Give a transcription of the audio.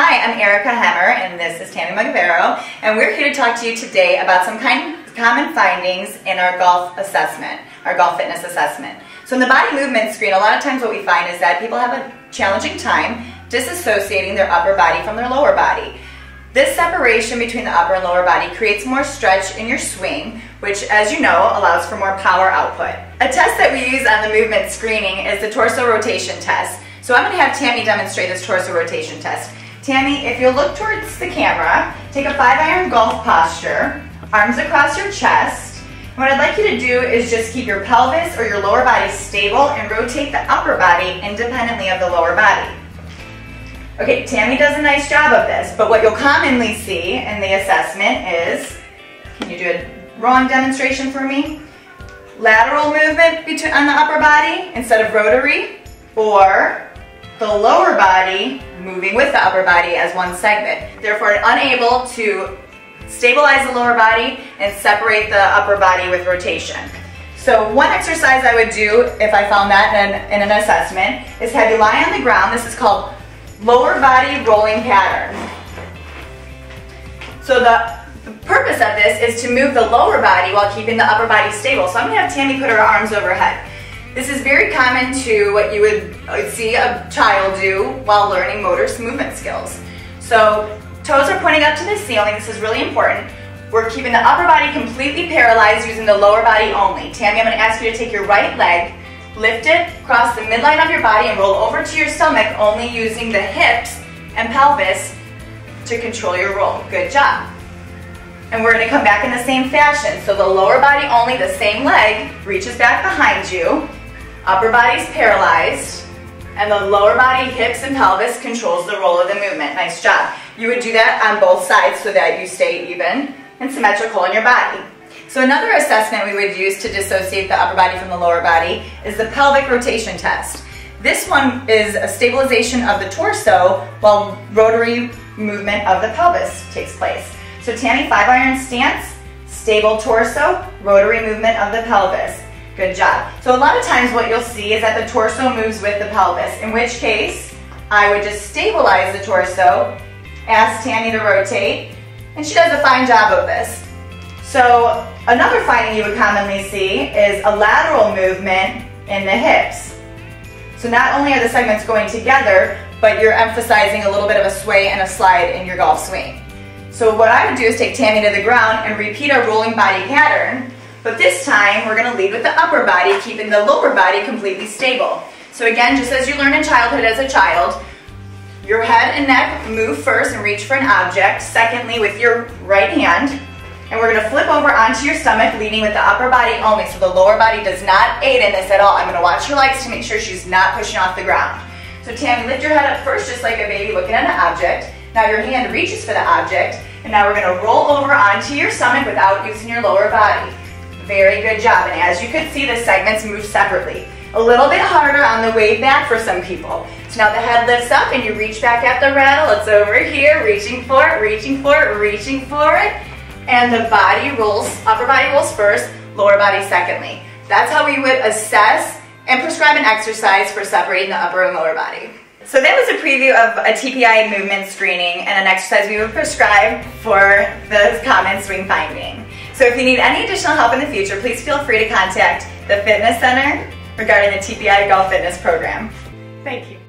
Hi, I'm Erica Hemmer, and this is Tammy Mugavero, and we're here to talk to you today about some common findings in our golf assessment, our golf fitness assessment. So in the body movement screen, a lot of times what we find is that people have a challenging time disassociating their upper body from their lower body. This separation between the upper and lower body creates more stretch in your swing, which, as you know, allows for more power output. A test that we use on the movement screening is the torso rotation test. So I'm going to have Tammy demonstrate this torso rotation test. Tammy, if you'll look towards the camera, take a 5-iron golf posture, arms across your chest. And what I'd like you to do is just keep your pelvis or your lower body stable and rotate the upper body independently of the lower body. Okay, Tammy does a nice job of this, but what you'll commonly see in the assessment is, can you do a wrong demonstration for me? Lateral movement on the upper body instead of rotary, or the lower body moving with the upper body as one segment. Therefore, unable to stabilize the lower body and separate the upper body with rotation. So one exercise I would do if I found that in an assessment is have you lie on the ground. This is called lower body rolling pattern. So the purpose of this is to move the lower body while keeping the upper body stable. So I'm going to have Tammy put her arms overhead. This is very common to what you would see a child do while learning motor movement skills. So toes are pointing up to the ceiling. This is really important. We're keeping the upper body completely paralyzed using the lower body only. Tammy, I'm going to ask you to take your right leg, lift it, cross the midline of your body, and roll over to your stomach, only using the hips and pelvis to control your roll. Good job. And we're going to come back in the same fashion. So the lower body only, the same leg, reaches back behind you. Upper body's paralyzed, and the lower body, hips, and pelvis controls the roll of the movement. Nice job. You would do that on both sides so that you stay even and symmetrical in your body. So another assessment we would use to dissociate the upper body from the lower body is the pelvic rotation test. This one is a stabilization of the torso while rotary movement of the pelvis takes place. So Tammy, 5-iron stance, stable torso, rotary movement of the pelvis. Good job. So a lot of times what you'll see is that the torso moves with the pelvis, in which case I would just stabilize the torso, ask Tammy to rotate, and she does a fine job of this. So another finding you would commonly see is a lateral movement in the hips. So not only are the segments going together, but you're emphasizing a little bit of a sway and a slide in your golf swing. So what I would do is take Tammy to the ground and repeat our rolling body pattern. But this time, we're going to lead with the upper body, keeping the lower body completely stable. So again, just as you learn in childhood as a child, your head and neck move first and reach for an object. Secondly, with your right hand. And we're going to flip over onto your stomach, leading with the upper body only, so the lower body does not aid in this at all. I'm going to watch her legs to make sure she's not pushing off the ground. So Tammy, lift your head up first, just like a baby looking at an object. Now your hand reaches for the object, and now we're going to roll over onto your stomach without using your lower body. Very good job, and as you could see, the segments move separately. A little bit harder on the way back for some people. So now the head lifts up and you reach back at the rattle. It's over here, reaching for it, reaching for it, reaching for it. And the body rolls, upper body rolls first, lower body secondly. That's how we would assess and prescribe an exercise for separating the upper and lower body. So that was a preview of a TPI movement screening and an exercise we would prescribe for the common swing finding. So if you need any additional help in the future, please feel free to contact the Fitness Center regarding the TPI Golf Fitness program. Thank you.